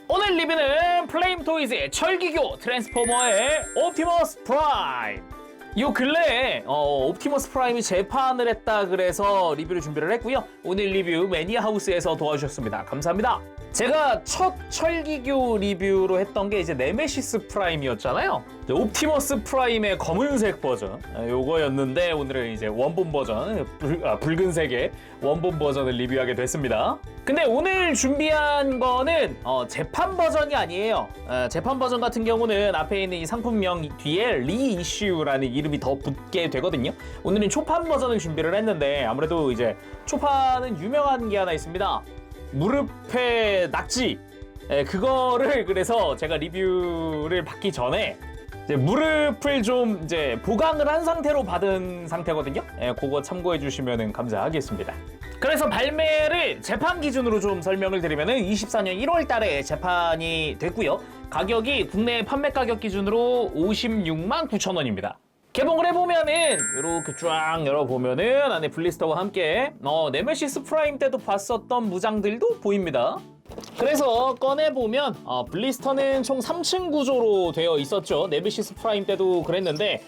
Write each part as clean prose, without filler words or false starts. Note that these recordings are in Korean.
오늘 리뷰는 플레임토이즈의 철기교 트랜스포머의 옵티머스 프라임. 요 근래에 옵티머스 프라임이 재판을 했다 그래서 리뷰를 준비를 했고요. 오늘 리뷰 매니아하우스에서 도와주셨습니다. 감사합니다. 제가 첫 철기교 리뷰로 했던 게 이제 네메시스 프라임이었잖아요. 옵티머스 프라임의 검은색 버전 요거였는데 오늘은 이제 원본 버전 붉은색의 원본 버전을 리뷰하게 됐습니다. 근데 오늘 준비한 거는 재판 버전이 아니에요. 재판 버전 같은 경우는 앞에 있는 이 상품명 뒤에 리이슈라는 이름이 더 붙게 되거든요. 오늘은 초판 버전을 준비를 했는데 아무래도 이제 초판은 유명한 게 하나 있습니다. 무릎의 낙지. 그거를 그래서 제가 리뷰를 받기 전에 이제 무릎을 좀 이제 보강을 한 상태로 받은 상태거든요. 그거 참고해 주시면 감사하겠습니다. 그래서 발매를 재판 기준으로 좀 설명을 드리면은 24년 1월 달에 재판이 됐고요. 가격이 국내 판매 가격 기준으로 56만 9천 원입니다. 개봉을 해보면은 이렇게 쫙 열어보면은 안에 블리스터와 함께 네메시스 프라임 때도 봤었던 무장들도 보입니다. 그래서 꺼내보면 블리스터는 총 3층 구조로 되어 있었죠. 네메시스 프라임 때도 그랬는데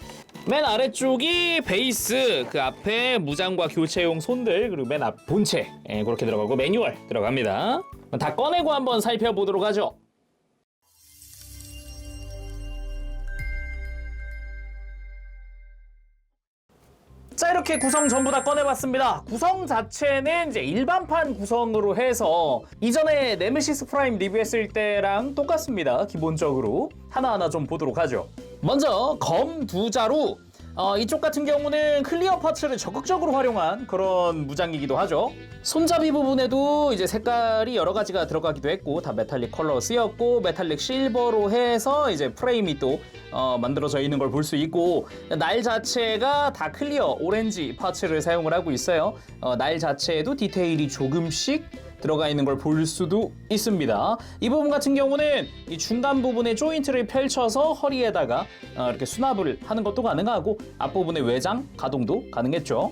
맨 아래쪽이 베이스, 그 앞에 무장과 교체용 손들, 그리고 맨 앞 본체 그렇게 들어가고 매뉴얼 들어갑니다. 다 꺼내고 한번 살펴보도록 하죠. 자, 이렇게 구성 전부 다 꺼내봤습니다. 구성 자체는 이제 일반판 구성으로 해서 이전에 네메시스 프라임 리뷰했을 때랑 똑같습니다. 기본적으로 하나하나 좀 보도록 하죠. 먼저 검 두 자루. 이쪽 같은 경우는 클리어 파츠를 적극적으로 활용한 그런 무장이기도 하죠. 손잡이 부분에도 이제 색깔이 여러 가지가 들어가기도 했고 다 메탈릭 컬러 쓰였고 메탈릭 실버로 해서 이제 프레임이 또 만들어져 있는 걸 볼 수 있고 날 자체가 다 클리어 오렌지 파츠를 사용을 하고 있어요. 날 자체에도 디테일이 조금씩 들어가 있는 걸 볼 수도 있습니다. 이 부분 같은 경우는 이 중간 부분에 조인트를 펼쳐서 허리에다가 이렇게 수납을 하는 것도 가능하고 앞부분의 외장 가동도 가능했죠.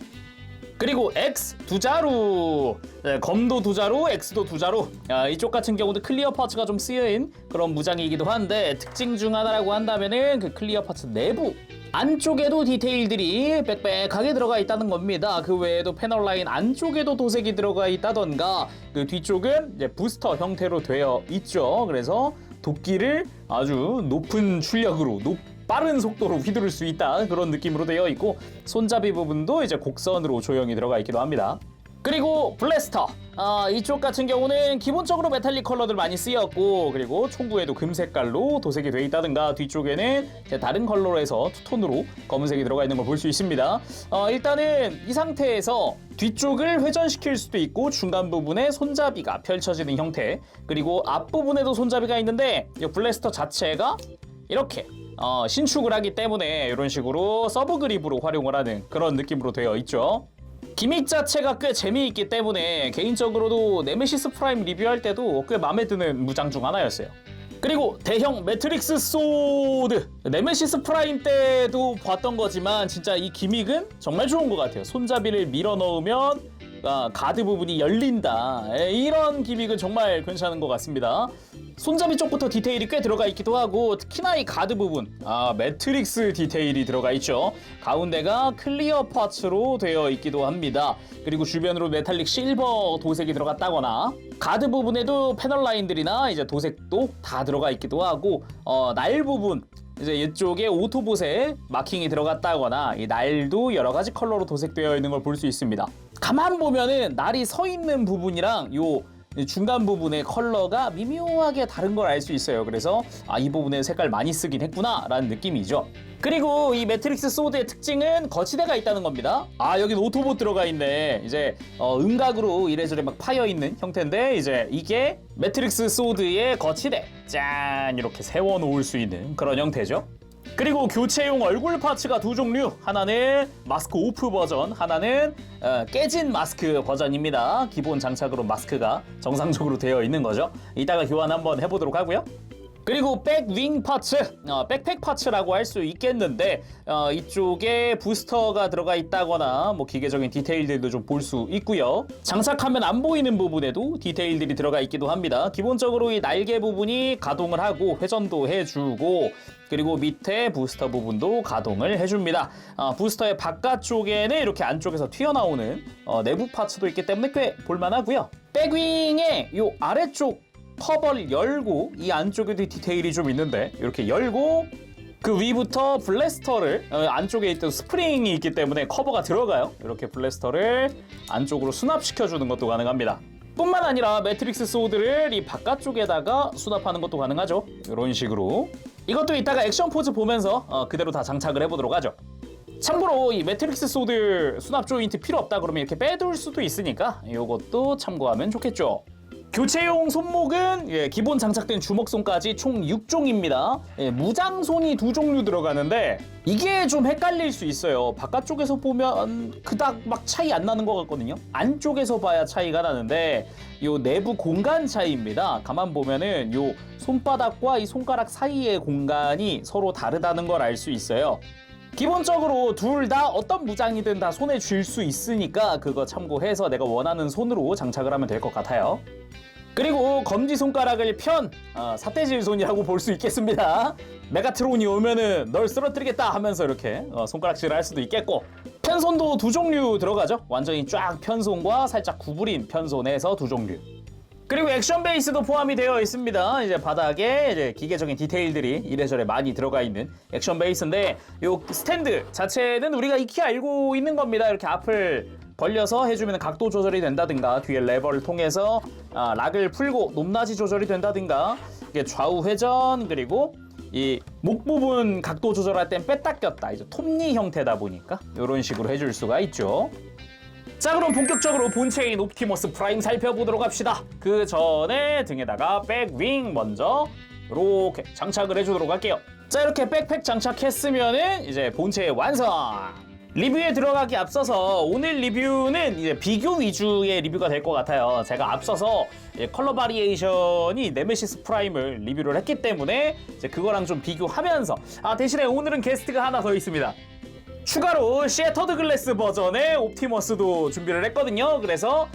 그리고 X 두 자루, 검도 두 자루, X도 두 자루. 이쪽 같은 경우도 클리어 파츠가 좀 쓰여인 그런 무장이기도 한데 특징 중 하나라고 한다면은 그 클리어 파츠 내부 안쪽에도 디테일들이 빽빽하게 들어가 있다는 겁니다. 그 외에도 패널 라인 안쪽에도 도색이 들어가 있다던가 그 뒤쪽은 이제 부스터 형태로 되어 있죠. 그래서 도끼를 아주 높은 출력으로 빠른 속도로 휘두를 수 있다 그런 느낌으로 되어 있고 손잡이 부분도 이제 곡선으로 조형이 들어가 있기도 합니다. 그리고 블래스터 이쪽 같은 경우는 기본적으로 메탈릭 컬러들 많이 쓰였고 그리고 총구에도 금 색깔로 도색이 되어 있다든가 뒤쪽에는 다른 컬러로 해서 투톤으로 검은색이 들어가 있는 걸 볼 수 있습니다. 일단은 이 상태에서 뒤쪽을 회전시킬 수도 있고 중간 부분에 손잡이가 펼쳐지는 형태 그리고 앞부분에도 손잡이가 있는데 이 블래스터 자체가 이렇게 신축을 하기 때문에 이런 식으로 서브 그립으로 활용을 하는 그런 느낌으로 되어 있죠. 기믹 자체가 꽤 재미있기 때문에 개인적으로도 네메시스 프라임 리뷰할 때도 꽤 마음에 드는 무장 중 하나였어요. 그리고 대형 매트릭스 소드. 네메시스 프라임 때도 봤던 거지만 진짜 이 기믹은 정말 좋은 것 같아요. 손잡이를 밀어 넣으면 가드 부분이 열린다. 이런 기믹은 정말 괜찮은 것 같습니다. 손잡이 쪽부터 디테일이 꽤 들어가 있기도 하고 특히나 이 가드 부분 매트릭스 디테일이 들어가 있죠. 가운데가 클리어 파츠로 되어 있기도 합니다. 그리고 주변으로 메탈릭 실버 도색이 들어갔다거나 가드 부분에도 패널 라인들이나 이제 도색도 다 들어가 있기도 하고 날 부분 이제 이쪽에 오토봇에 마킹이 들어갔다거나 이 날도 여러 가지 컬러로 도색되어 있는 걸 볼 수 있습니다. 가만 보면은 날이 서 있는 부분이랑 요 중간 부분의 컬러가 미묘하게 다른 걸 알 수 있어요. 그래서 이 부분에 색깔 많이 쓰긴 했구나 라는 느낌이죠. 그리고 이 매트릭스 소드의 특징은 거치대가 있다는 겁니다. 여긴 오토봇 들어가 있네. 이제 음각으로 이래저래 막 파여 있는 형태인데 이제 이게 매트릭스 소드의 거치대 짠 이렇게 세워 놓을 수 있는 그런 형태죠. 그리고 교체용 얼굴 파츠가 두 종류, 하나는 마스크 오프 버전, 하나는 깨진 마스크 버전입니다. 기본 장착으로 마스크가 정상적으로 되어 있는 거죠. 이따가 교환 한번 해보도록 하고요. 그리고 백윙 파츠, 백팩 파츠라고 할 수 있겠는데 이쪽에 부스터가 들어가 있다거나 뭐 기계적인 디테일들도 좀 볼 수 있고요. 장착하면 안 보이는 부분에도 디테일들이 들어가 있기도 합니다. 기본적으로 이 날개 부분이 가동을 하고 회전도 해주고 그리고 밑에 부스터 부분도 가동을 해줍니다. 부스터의 바깥쪽에는 이렇게 안쪽에서 튀어나오는 내부 파츠도 있기 때문에 꽤 볼만하고요. 백윙의 이 아래쪽 커버를 열고 이 안쪽에도 디테일이 좀 있는데 이렇게 열고 그 위부터 블래스터를 안쪽에 있던 스프링이 있기 때문에 커버가 들어가요. 이렇게 블래스터를 안쪽으로 수납시켜주는 것도 가능합니다. 뿐만 아니라 매트릭스 소드를 이 바깥쪽에다가 수납하는 것도 가능하죠. 이런 식으로 이것도 이따가 액션 포즈 보면서 그대로 다 장착을 해보도록 하죠. 참고로 이 매트릭스 소드 수납 조인트 필요 없다 그러면 이렇게 빼둘 수도 있으니까 이것도 참고하면 좋겠죠. 교체용 손목은 기본 장착된 주먹손까지 총 6종입니다. 무장손이 2종류 들어가는데 이게 좀 헷갈릴 수 있어요. 바깥쪽에서 보면 그닥 막 차이 안 나는 것 같거든요. 안쪽에서 봐야 차이가 나는데 요 내부 공간 차이입니다. 가만 보면은 요 손바닥과 이 손가락 사이의 공간이 서로 다르다는 걸 알 수 있어요. 기본적으로 둘 다 어떤 무장이든 다 손에 쥘 수 있으니까 그거 참고해서 내가 원하는 손으로 장착을 하면 될 것 같아요. 그리고 검지손가락을 편 삿대질 손이라고 볼 수 있겠습니다. 메가트론이 오면은 널 쓰러뜨리겠다 하면서 이렇게 손가락질을 할 수도 있겠고 편손도 2종류 들어가죠. 완전히 쫙 편손과 살짝 구부린 편손에서 2종류. 그리고 액션 베이스도 포함이 되어 있습니다. 이제 바닥에 이제 기계적인 디테일들이 이래저래 많이 들어가 있는 액션 베이스인데 요 스탠드 자체는 우리가 익히 알고 있는 겁니다. 이렇게 앞을 벌려서 해주면 각도 조절이 된다든가 뒤에 레버를 통해서 락을 풀고 높낮이 조절이 된다든가 이게 좌우 회전 그리고 이 목 부분 각도 조절할 땐 뺐다 꼈다 이제 톱니 형태다 보니까 이런 식으로 해줄 수가 있죠. 자 그럼 본격적으로 본체인 옵티머스 프라임 살펴보도록 합시다. 그 전에 등에다가 백윙 먼저 이렇게 장착을 해주도록 할게요. 자 이렇게 백팩 장착했으면은 이제 본체의 완성! 리뷰에 들어가기 앞서서 오늘 리뷰는 이제 비교 위주의 리뷰가 될 것 같아요. 제가 앞서서 컬러 바리에이션이 네메시스 프라임을 리뷰를 했기 때문에 이제 그거랑 좀 비교하면서 대신에 오늘은 게스트가 하나 더 있습니다. 추가로 셔터드 글래스 버전의 옵티머스도 준비를 했거든요. 그래서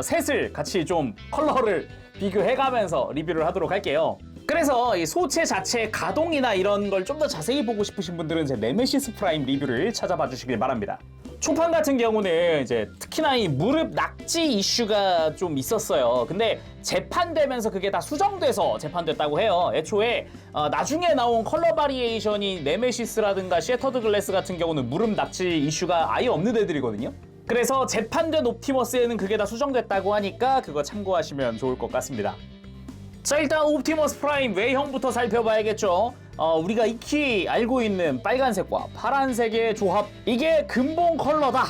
셋을 같이 좀 컬러를 비교해가면서 리뷰를 하도록 할게요. 그래서 이 소체 자체의 가동이나 이런 걸 좀 더 자세히 보고 싶으신 분들은 제 네메시스 프라임 리뷰를 찾아봐 주시길 바랍니다. 초판 같은 경우는 이제 특히나 이 무릎 낙지 이슈가 좀 있었어요. 근데 재판되면서 그게 다 수정돼서 재판됐다고 해요. 애초에 나중에 나온 컬러 바리에이션이 네메시스라든가 셔터드 글래스 같은 경우는 무릎 낙지 이슈가 아예 없는 애들이거든요. 그래서 재판된 옵티머스에는 그게 다 수정됐다고 하니까 그거 참고하시면 좋을 것 같습니다. 자 일단 옵티머스 프라임 외형부터 살펴봐야겠죠. 우리가 익히 알고 있는 빨간색과 파란색의 조합 이게 근본 컬러다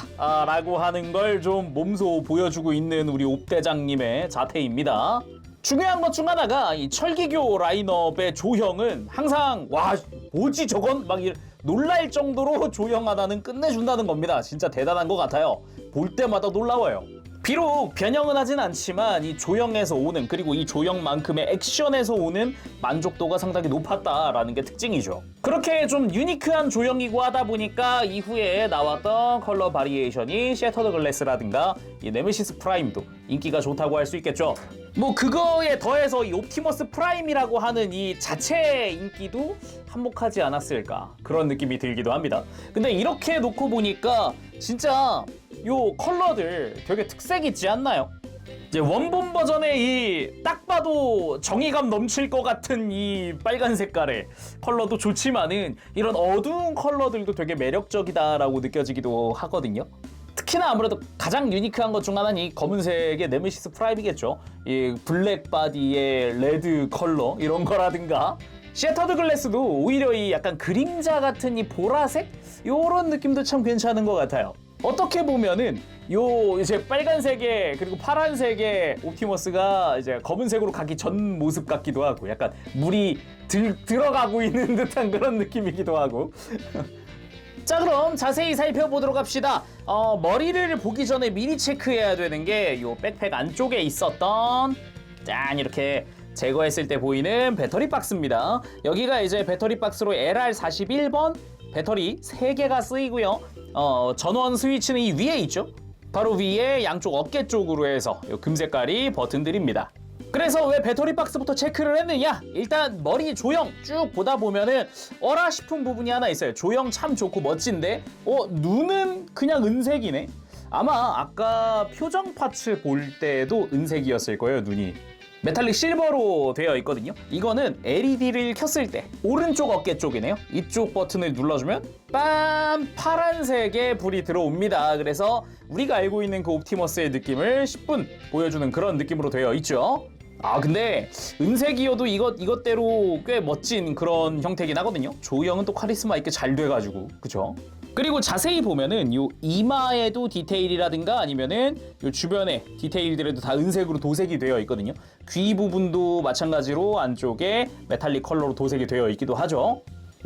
라고 하는 걸 좀 몸소 보여주고 있는 우리 옵대장님의 자태입니다. 중요한 것 중 하나가 이 철기교 라인업의 조형은 항상 와 뭐지 저건 막 놀랄 정도로 조형 하나는 끝내준다는 겁니다. 진짜 대단한 것 같아요. 볼 때마다 놀라워요. 비록 변형은 하진 않지만 이 조형에서 오는 그리고 이 조형만큼의 액션에서 오는 만족도가 상당히 높았다라는 게 특징이죠. 그렇게 좀 유니크한 조형이고 하다 보니까 이후에 나왔던 컬러 바리에이션이 셔터드 글래스라든가 이 네메시스 프라임도 인기가 좋다고 할 수 있겠죠. 뭐 그거에 더해서 이 옵티머스 프라임이라고 하는 이 자체의 인기도 한몫하지 않았을까 그런 느낌이 들기도 합니다. 근데 이렇게 놓고 보니까 진짜 요 컬러들 되게 특색 있지 않나요? 이제 원본 버전의 이 딱 봐도 정의감 넘칠 것 같은 이 빨간 색깔의 컬러도 좋지만은 이런 어두운 컬러들도 되게 매력적이다라고 느껴지기도 하거든요. 특히나 아무래도 가장 유니크한 것 중 하나는 이 검은색의 네메시스 프라임이겠죠. 이 블랙 바디의 레드 컬러 이런 거라든가 셔터드 글래스도 오히려 이 약간 그림자 같은 이 보라색 요런 느낌도 참 괜찮은 것 같아요. 어떻게 보면은 요 이제 빨간색의 그리고 파란색의 옵티머스가 이제 검은색으로 가기 전 모습 같기도 하고 약간 물이 들어가고 있는 듯한 그런 느낌이기도 하고 자 그럼 자세히 살펴보도록 합시다. 머리를 보기 전에 미리 체크해야 되는 게 요 백팩 안쪽에 있었던 짠 이렇게 제거했을 때 보이는 배터리 박스입니다. 여기가 이제 배터리 박스로 LR41번 배터리 3개가 쓰이고요. 전원 스위치는 이 위에 있죠. 바로 위에 양쪽 어깨 쪽으로 해서 이 금색깔이 버튼들입니다. 그래서 왜 배터리 박스부터 체크를 했느냐? 일단 머리 조형 쭉 보다 보면은 어라 싶은 부분이 하나 있어요. 조형 참 좋고 멋진데 눈은 그냥 은색이네. 아마 아까 표정 파츠 볼 때도 은색이었을 거예요, 눈이. 메탈릭 실버로 되어 있거든요. 이거는 LED를 켰을 때 오른쪽 어깨 쪽이네요. 이쪽 버튼을 눌러주면 빰! 파란색의 불이 들어옵니다. 그래서 우리가 알고 있는 그 옵티머스의 느낌을 10분 보여주는 그런 느낌으로 되어 있죠. 근데 은색이어도 이것대로 꽤 멋진 그런 형태긴 하거든요. 조형은 또 카리스마 있게 잘 돼가지고, 그쵸? 그리고 자세히 보면은 요 이마에도 디테일이라든가 아니면은 요 주변에 디테일들에도 다 은색으로 도색이 되어 있거든요. 귀 부분도 마찬가지로 안쪽에 메탈릭 컬러로 도색이 되어 있기도 하죠.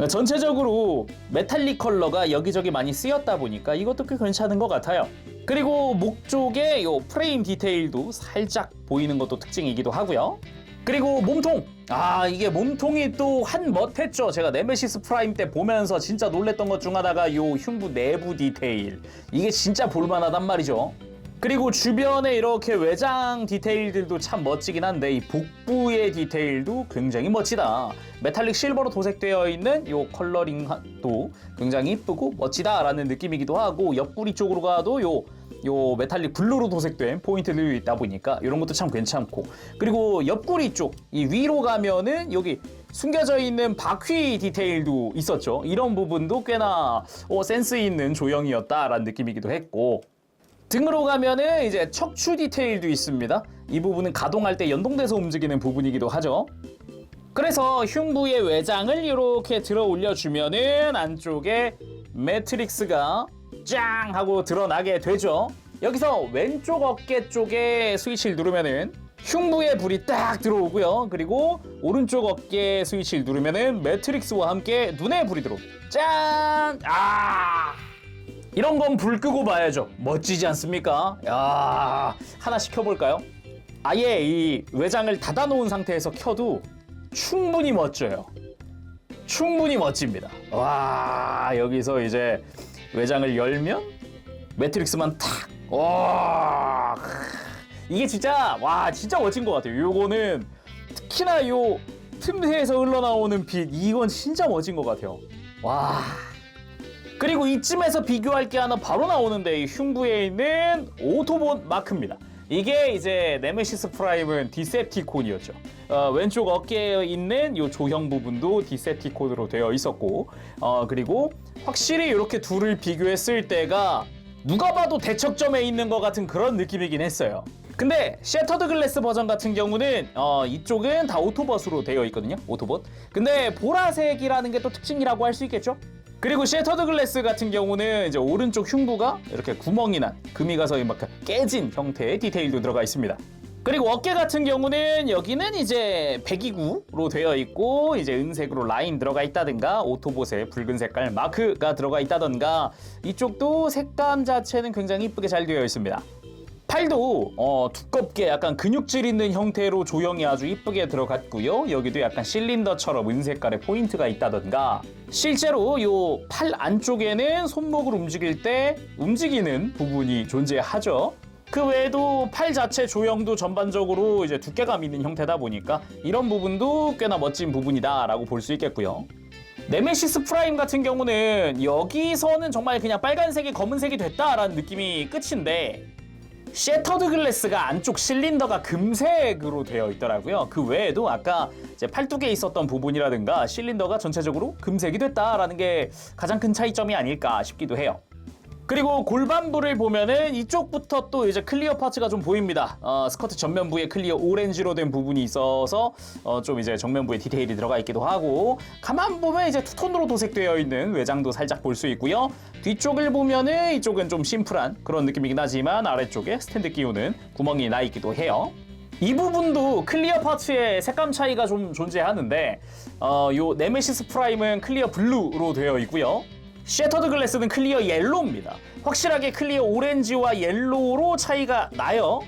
전체적으로 메탈릭 컬러가 여기저기 많이 쓰였다 보니까 이것도 꽤 괜찮은 것 같아요. 그리고 목 쪽에 요 프레임 디테일도 살짝 보이는 것도 특징이기도 하고요. 그리고 몸통! 이게 몸통이 또 한멋했죠. 제가 네메시스 프라임 때 보면서 진짜 놀랬던 것 중 하나가 요 흉부 내부 디테일. 이게 진짜 볼만하단 말이죠. 그리고 주변에 이렇게 외장 디테일들도 참 멋지긴 한데 이 복부의 디테일도 굉장히 멋지다. 메탈릭 실버로 도색되어 있는 요 컬러링도 굉장히 이쁘고 멋지다라는 느낌이기도 하고 옆구리 쪽으로 가도 요 메탈릭 블루로 도색된 포인트들이 있다 보니까 이런 것도 참 괜찮고, 그리고 옆구리 쪽 이 위로 가면은 여기 숨겨져 있는 바퀴 디테일도 있었죠. 이런 부분도 꽤나 센스 있는 조형이었다라는 느낌이기도 했고, 등으로 가면은 이제 척추 디테일도 있습니다. 이 부분은 가동할 때 연동돼서 움직이는 부분이기도 하죠. 그래서 흉부의 외장을 이렇게 들어 올려주면은 안쪽에 매트릭스가 짱 하고 드러나게 되죠. 여기서 왼쪽 어깨 쪽에 스위치를 누르면은 흉부의 불이 딱 들어오고요. 그리고 오른쪽 어깨 스위치를 누르면은 매트릭스와 함께 눈에 불이 들어옵니다. 짠! 이런 건 불 끄고 봐야죠. 멋지지 않습니까? 야, 하나 시켜볼까요? 아예 이 외장을 닫아놓은 상태에서 켜도 충분히 멋져요. 충분히 멋집니다. 와, 여기서 이제 외장을 열면 매트릭스만 탁. 와, 이게 진짜 진짜 멋진 것 같아요. 요거는 특히나 요 틈새에서 흘러나오는 빛, 이건 진짜 멋진 것 같아요. 와. 그리고 이쯤에서 비교할 게 하나 바로 나오는데 이 흉부에 있는 오토봇 마크입니다. 이게 이제 네메시스 프라임은 디셉티콘이었죠. 왼쪽 어깨에 있는 이 조형 부분도 디셉티콘으로 되어 있었고, 그리고 확실히 이렇게 둘을 비교했을 때가 누가 봐도 대척점에 있는 것 같은 그런 느낌이긴 했어요. 근데 셔터드 글래스 버전 같은 경우는 이쪽은 다 오토봇으로 되어 있거든요. 오토봇. 근데 보라색이라는 게 또 특징이라고 할 수 있겠죠? 그리고 셔터드 글래스 같은 경우는 이제 오른쪽 흉부가 이렇게 구멍이 난, 금이 가서 막 깨진 형태의 디테일도 들어가 있습니다. 그리고 어깨 같은 경우는 여기는 이제 배기구로 되어 있고 이제 은색으로 라인 들어가 있다든가 오토봇에 붉은 색깔 마크가 들어가 있다든가 이쪽도 색감 자체는 굉장히 이쁘게 잘 되어 있습니다. 팔도 두껍게 약간 근육질 있는 형태로 조형이 아주 이쁘게 들어갔고요. 여기도 약간 실린더처럼 은색깔의 포인트가 있다던가, 실제로 요 팔 안쪽에는 손목을 움직일 때 움직이는 부분이 존재하죠. 그 외에도 팔 자체 조형도 전반적으로 이제 두께감 있는 형태다 보니까 이런 부분도 꽤나 멋진 부분이다라고 볼 수 있겠고요. 네메시스 프라임 같은 경우는 여기서는 정말 그냥 빨간색이 검은색이 됐다라는 느낌이 끝인데, 셔터드 글래스가 안쪽 실린더가 금색으로 되어 있더라고요. 그 외에도 아까 이제 팔뚝에 있었던 부분이라든가 실린더가 전체적으로 금색이 됐다라는 게 가장 큰 차이점이 아닐까 싶기도 해요. 그리고 골반부를 보면은 이쪽부터 또 이제 클리어 파츠가 좀 보입니다. 스커트 전면부에 클리어 오렌지로 된 부분이 있어서 좀 이제 정면부에 디테일이 들어가 있기도 하고, 가만 보면 이제 투톤으로 도색되어 있는 외장도 살짝 볼 수 있고요. 뒤쪽을 보면은 이쪽은 좀 심플한 그런 느낌이긴 하지만 아래쪽에 스탠드 끼우는 구멍이 나 있기도 해요. 이 부분도 클리어 파츠의 색감 차이가 좀 존재하는데, 요 네메시스 프라임은 클리어 블루로 되어 있고요. 셔터드 글래스는 클리어 옐로우입니다. 확실하게 클리어 오렌지와 옐로우로 차이가 나요.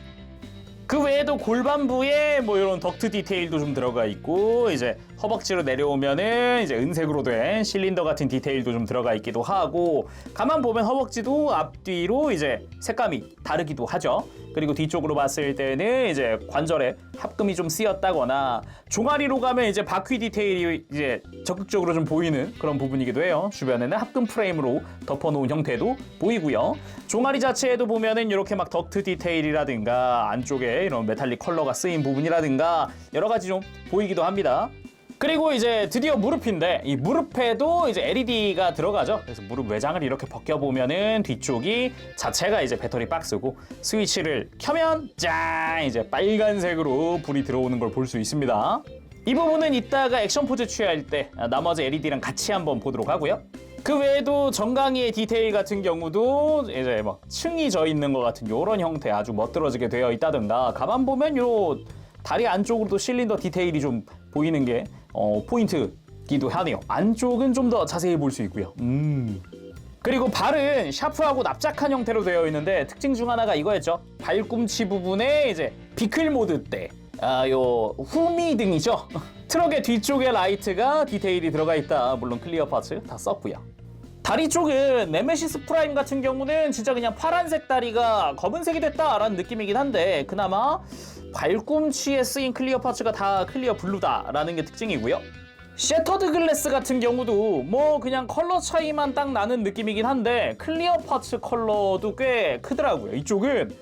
그 외에도 골반부에 뭐 이런 덕트 디테일도 좀 들어가 있고, 이제 허벅지로 내려오면은 이제 은색으로 된 실린더 같은 디테일도 좀 들어가 있기도 하고, 가만 보면 허벅지도 앞뒤로 이제 색감이 다르기도 하죠. 그리고 뒤쪽으로 봤을 때는 이제 관절에 합금이 좀 쓰였다거나, 종아리로 가면 이제 바퀴 디테일이 이제 적극적으로 좀 보이는 그런 부분이기도 해요. 주변에는 합금 프레임으로 덮어놓은 형태도 보이고요. 종아리 자체에도 보면은 이렇게 막 덕트 디테일이라든가 안쪽에 이런 메탈릭 컬러가 쓰인 부분이라든가 여러 가지 좀 보이기도 합니다. 그리고 이제 드디어 무릎인데, 이 무릎에도 이제 LED가 들어가죠. 그래서 무릎 외장을 이렇게 벗겨보면은 뒤쪽이 자체가 이제 배터리 박스고, 스위치를 켜면 짠! 이제 빨간색으로 불이 들어오는 걸 볼 수 있습니다. 이 부분은 이따가 액션 포즈 취할 때 나머지 LED랑 같이 한번 보도록 하고요. 그 외에도 정강이의 디테일 같은 경우도 이제 막 층이 져 있는 것 같은 이런 형태 아주 멋들어지게 되어 있다든가, 가만 보면 요 다리 안쪽으로도 실린더 디테일이 좀 보이는 게 포인트기도 하네요. 안쪽은 좀 더 자세히 볼 수 있고요. 그리고 발은 샤프하고 납작한 형태로 되어 있는데, 특징 중 하나가 이거였죠. 발꿈치 부분에 이제 비클 모드 때 요 후미등이죠. 트럭의 뒤쪽에 라이트가 디테일이 들어가 있다. 물론 클리어 파츠 다 썼고요. 다리 쪽은 네메시스 프라임 같은 경우는 진짜 그냥 파란색 다리가 검은색이 됐다라는 느낌이긴 한데, 그나마 발꿈치에 쓰인 클리어 파츠가 다 클리어 블루다라는 게 특징이고요. 셔터드 글래스 같은 경우도 뭐 그냥 컬러 차이만 딱 나는 느낌이긴 한데, 클리어 파츠 컬러도 꽤 크더라고요. 이쪽은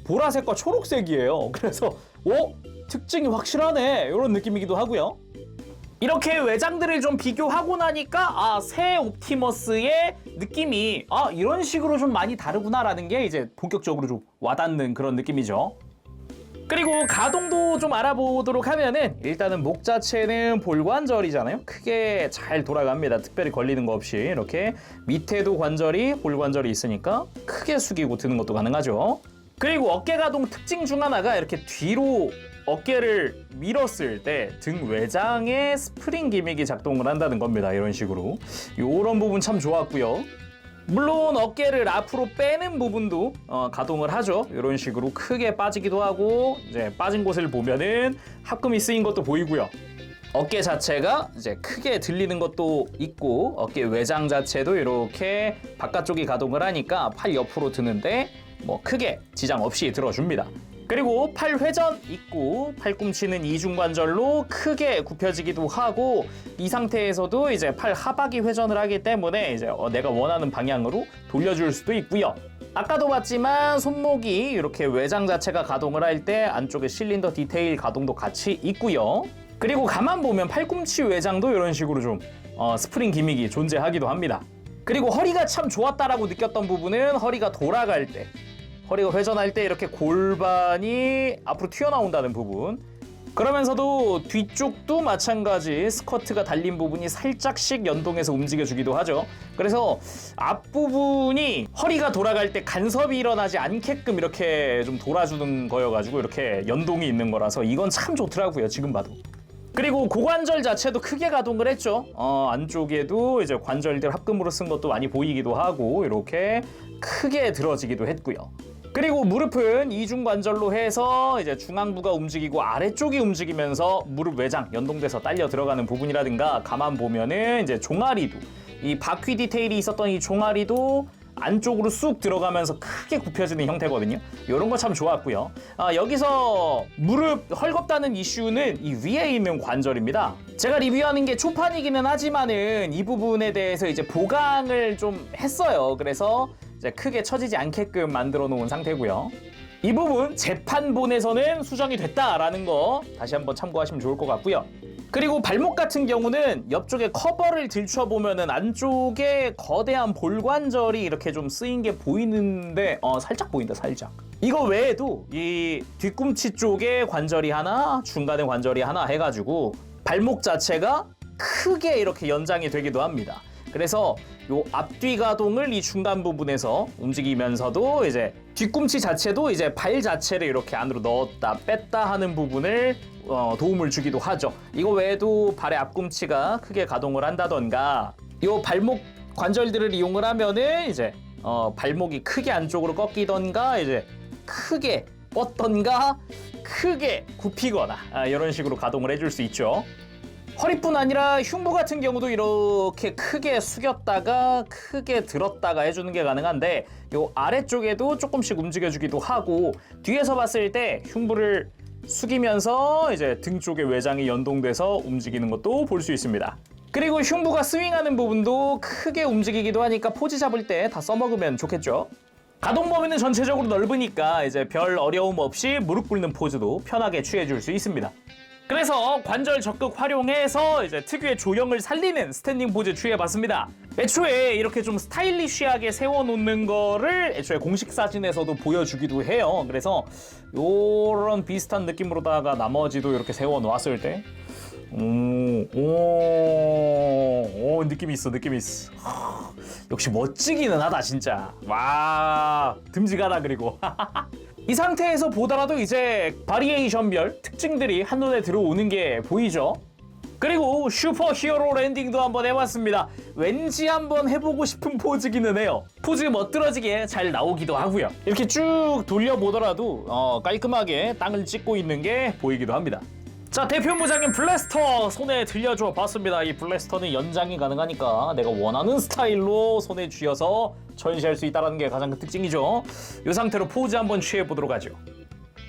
보라색과 초록색이에요. 그래서 특징이 확실하네 이런 느낌이기도 하고요. 이렇게 외장들을 좀 비교하고 나니까 새 옵티머스의 느낌이 이런 식으로 좀 많이 다르구나라는 게 이제 본격적으로 좀 와닿는 그런 느낌이죠. 그리고 가동도 좀 알아보도록 하면은, 일단은 목 자체는 볼관절이잖아요. 크게 잘 돌아갑니다. 특별히 걸리는 거 없이. 이렇게 밑에도 관절이 볼관절이 있으니까 크게 숙이고 드는 것도 가능하죠. 그리고 어깨 가동 특징 중 하나가 이렇게 뒤로 어깨를 밀었을 때 등 외장에 스프링 기믹이 작동을 한다는 겁니다. 이런 식으로. 이런 부분 참 좋았고요. 물론 어깨를 앞으로 빼는 부분도 가동을 하죠. 이런 식으로 크게 빠지기도 하고, 이제 빠진 곳을 보면은 합금이 쓰인 것도 보이고요. 어깨 자체가 이제 크게 들리는 것도 있고, 어깨 외장 자체도 이렇게 바깥쪽이 가동을 하니까 팔 옆으로 드는데 뭐 크게 지장 없이 들어줍니다. 그리고 팔 회전 있고, 팔꿈치는 이중관절로 크게 굽혀지기도 하고, 이 상태에서도 이제 팔 하박이 회전을 하기 때문에 이제 내가 원하는 방향으로 돌려줄 수도 있고요. 아까도 봤지만 손목이 이렇게 외장 자체가 가동을 할 때 안쪽에 실린더 디테일 가동도 같이 있고요. 그리고 가만 보면 팔꿈치 외장도 이런 식으로 좀 스프링 기믹이 존재하기도 합니다. 그리고 허리가 참 좋았다라고 느꼈던 부분은, 허리가 돌아갈 때, 허리가 회전할 때 이렇게 골반이 앞으로 튀어나온다는 부분. 그러면서도 뒤쪽도 마찬가지 스커트가 달린 부분이 살짝씩 연동해서 움직여주기도 하죠. 그래서 앞부분이 허리가 돌아갈 때 간섭이 일어나지 않게끔 이렇게 좀 돌아주는 거여가지고 이렇게 연동이 있는 거라서 이건 참 좋더라고요, 지금 봐도. 그리고 고관절 자체도 크게 가동을 했죠. 안쪽에도 이제 관절들 합금으로 쓴 것도 많이 보이기도 하고, 이렇게 크게 들어지기도 했고요. 그리고 무릎은 이중관절로 해서 이제 중앙부가 움직이고 아래쪽이 움직이면서 무릎 외장 연동돼서 딸려 들어가는 부분이라든가, 가만 보면은 이제 종아리도, 이 바퀴 디테일이 있었던 이 종아리도 안쪽으로 쑥 들어가면서 크게 굽혀지는 형태거든요. 이런 거 참 좋았고요. 여기서 무릎 헐겁다는 이슈는 이 위에 있는 관절입니다. 제가 리뷰하는 게 초판이기는 하지만은 이 부분에 대해서 이제 보강을 좀 했어요. 그래서 이제 크게 처지지 않게끔 만들어 놓은 상태고요. 이 부분 재판본에서는 수정이 됐다라는 거 다시 한번 참고하시면 좋을 것 같고요. 그리고 발목 같은 경우는 옆쪽에 커버를 들춰보면은 안쪽에 거대한 볼관절이 이렇게 좀 쓰인 게 보이는데 살짝 보인다, 살짝. 이거 외에도 이 뒤꿈치 쪽에 관절이 하나, 중간에 관절이 하나 해가지고 발목 자체가 크게 이렇게 연장이 되기도 합니다. 그래서 요 앞뒤 가동을 이 중간 부분에서 움직이면서도 이제 뒤꿈치 자체도 이제 발 자체를 이렇게 안으로 넣었다 뺐다 하는 부분을 도움을 주기도 하죠. 이거 외에도 발의 앞꿈치가 크게 가동을 한다던가, 요 발목 관절들을 이용을 하면은 이제 발목이 크게 안쪽으로 꺾이던가, 이제 크게 뻗던가, 크게 굽히거나 이런 식으로 가동을 해줄 수 있죠. 허리뿐 아니라 흉부 같은 경우도 이렇게 크게 숙였다가 크게 들었다가 해주는 게 가능한데 요 아래쪽에도 조금씩 움직여주기도 하고 뒤에서 봤을 때 흉부를 숙이면서 이제 등 쪽에 외장이 연동돼서 움직이는 것도 볼 수 있습니다. 그리고 흉부가 스윙하는 부분도 크게 움직이기도 하니까 포즈 잡을 때 다 써먹으면 좋겠죠. 가동 범위는 전체적으로 넓으니까 이제 별 어려움 없이 무릎 꿇는 포즈도 편하게 취해줄 수 있습니다. 그래서 관절 적극 활용해서 이제 특유의 조형을 살리는 스탠딩 포즈 취해봤습니다. 애초에 이렇게 좀 스타일리쉬하게 세워놓는 거를 애초에 공식 사진에서도 보여주기도 해요. 그래서 요런 비슷한 느낌으로다가 나머지도 이렇게 세워놓았을 때 오, 느낌이 있어, 느낌이 있어. 역시 멋지기는 하다, 진짜. 와, 듬직하다, 그리고. 이 상태에서 보더라도 이제 바리에이션별 특징들이 한눈에 들어오는 게 보이죠? 그리고 슈퍼 히어로 랜딩도 한번 해봤습니다. 왠지 한번 해보고 싶은 포즈기는 해요. 포즈 멋들어지게 잘 나오기도 하고요. 이렇게 쭉 돌려보더라도 깔끔하게 땅을 찍고 있는 게 보이기도 합니다. 자, 대표 무장인 블래스터 손에 들려줘 봤습니다. 이 블래스터는 연장이 가능하니까 내가 원하는 스타일로 손에 쥐어서 전시할 수 있다는 게 가장 큰 특징이죠. 이 상태로 포즈 한번 취해보도록 하죠.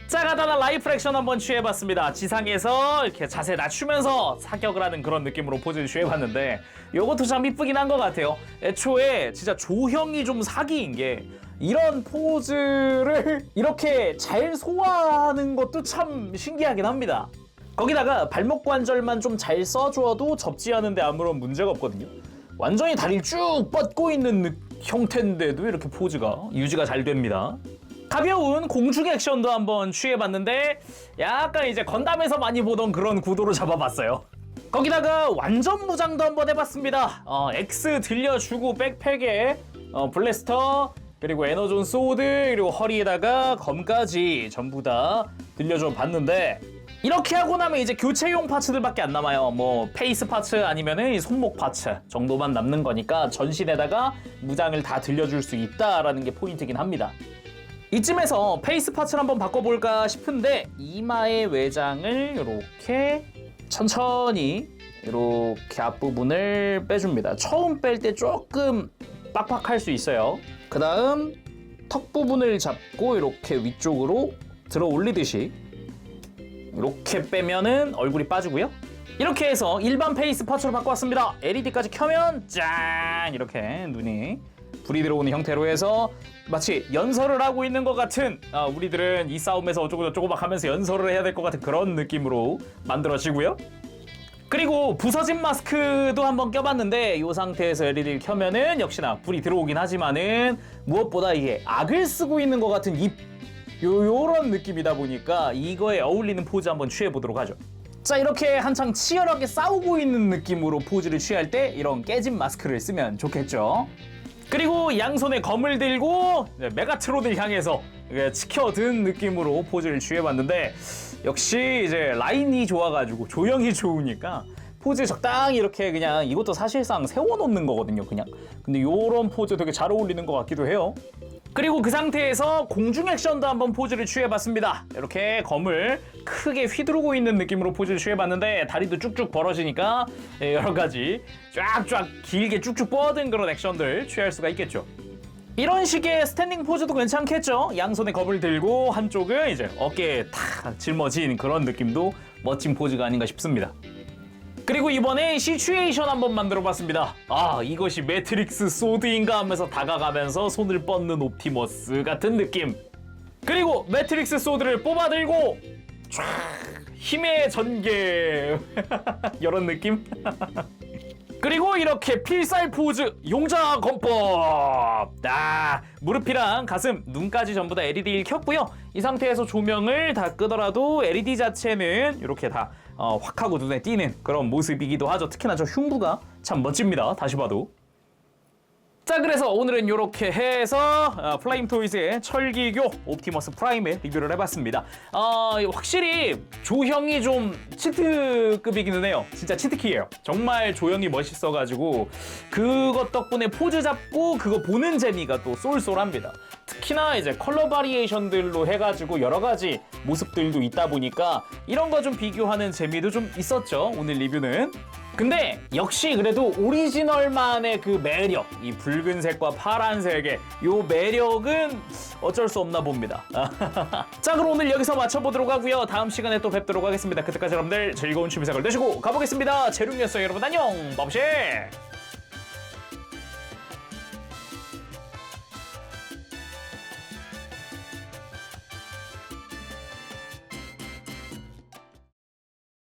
자, 가다나 라이프 액션 한번 취해봤습니다. 지상에서 이렇게 자세 낮추면서 사격을 하는 그런 느낌으로 포즈를 취해봤는데 이것도 참 이쁘긴 한 것 같아요. 애초에 진짜 조형이 좀 사기인 게 이런 포즈를 이렇게 잘 소화하는 것도 참 신기하긴 합니다. 거기다가 발목 관절만 좀 잘 써줘도 접지하는데 아무런 문제가 없거든요. 완전히 다리를 쭉 뻗고 있는 형태인데도 이렇게 포즈가 유지가 잘 됩니다. 가벼운 공중 액션도 한번 취해봤는데 약간 이제 건담에서 많이 보던 그런 구도로 잡아봤어요. 거기다가 완전 무장도 한번 해봤습니다. X 들려주고 백팩에 블래스터 그리고 에너존 소드 그리고 허리에다가 검까지 전부 다 들려줘 봤는데 이렇게 하고 나면 이제 교체용 파츠들밖에 안 남아요. 뭐 페이스 파츠 아니면은 손목 파츠 정도만 남는 거니까 전신에다가 무장을 다 들려줄 수 있다라는 게 포인트긴 합니다. 이쯤에서 페이스 파츠를 한번 바꿔볼까 싶은데 이마의 외장을 이렇게 천천히 이렇게 앞부분을 빼줍니다. 처음 뺄 때 조금 빡빡할 수 있어요. 그 다음 턱 부분을 잡고 이렇게 위쪽으로 들어 올리듯이 이렇게 빼면은 얼굴이 빠지고요. 이렇게 해서 일반 페이스 파츠로 바꿔왔습니다. LED까지 켜면 짠! 이렇게 눈이 불이 들어오는 형태로 해서 마치 연설을 하고 있는 것 같은 우리들은 이 싸움에서 어쩌고저쩌고 막 하면서 연설을 해야 될 것 같은 그런 느낌으로 만들어지고요. 그리고 부서진 마스크도 한번 껴봤는데 이 상태에서 LED를 켜면은 역시나 불이 들어오긴 하지만은 무엇보다 이게 악을 쓰고 있는 것 같은 요런 느낌이다 보니까 이거에 어울리는 포즈 한번 취해보도록 하죠. 자, 이렇게 한창 치열하게 싸우고 있는 느낌으로 포즈를 취할 때 이런 깨진 마스크를 쓰면 좋겠죠. 그리고 양손에 검을 들고 메가트론을 향해서 치켜든 느낌으로 포즈를 취해봤는데 역시 이제 라인이 좋아가지고 조형이 좋으니까 포즈 적당히 이렇게 그냥 이것도 사실상 세워놓는 거거든요, 그냥. 근데 요런 포즈 되게 잘 어울리는 것 같기도 해요. 그리고 그 상태에서 공중 액션도 한번 포즈를 취해봤습니다. 이렇게 검을 크게 휘두르고 있는 느낌으로 포즈를 취해봤는데 다리도 쭉쭉 벌어지니까 여러 가지 쫙쫙 길게 쭉쭉 뻗은 그런 액션들 취할 수가 있겠죠. 이런 식의 스탠딩 포즈도 괜찮겠죠? 양손에 검을 들고 한쪽은 이제 어깨에 탁 짊어진 그런 느낌도 멋진 포즈가 아닌가 싶습니다. 그리고 이번에 시츄에이션 한번 만들어봤습니다. 이것이 매트릭스 소드인가 하면서 다가가면서 손을 뻗는 옵티머스 같은 느낌. 그리고 매트릭스 소드를 뽑아들고 촤 힘의 전개 이런 느낌. 그리고 이렇게 필살 포즈 용자 검법. 무릎이랑 가슴, 눈까지 전부 다 LED를 켰고요. 이 상태에서 조명을 다 끄더라도 LED 자체는 이렇게 다 확 하고 눈에 띄는 그런 모습이기도 하죠. 특히나 저 흉부가 참 멋집니다. 다시 봐도. 자, 그래서 오늘은 이렇게 해서 플라임 토이즈의 철기교 옵티머스 프라임을 리뷰를 해봤습니다. 확실히 조형이 좀 치트급이기는 해요. 진짜 치트키예요. 정말 조형이 멋있어가지고 그것 덕분에 포즈 잡고 그거 보는 재미가 또 쏠쏠합니다. 특히나 이제 컬러 바리에이션들로 해가지고 여러 가지 모습들도 있다 보니까 이런 거 좀 비교하는 재미도 좀 있었죠, 오늘 리뷰는. 근데 역시 그래도 오리지널만의 그 매력, 이 붉은색과 파란색의 요 매력은 어쩔 수 없나 봅니다. 자, 그럼 오늘 여기서 마쳐보도록 하고요. 다음 시간에 또 뵙도록 하겠습니다. 그때까지 여러분들 즐거운 취미생활 되시고 가보겠습니다. 제룽이었어요. 여러분 안녕. 바보쉐.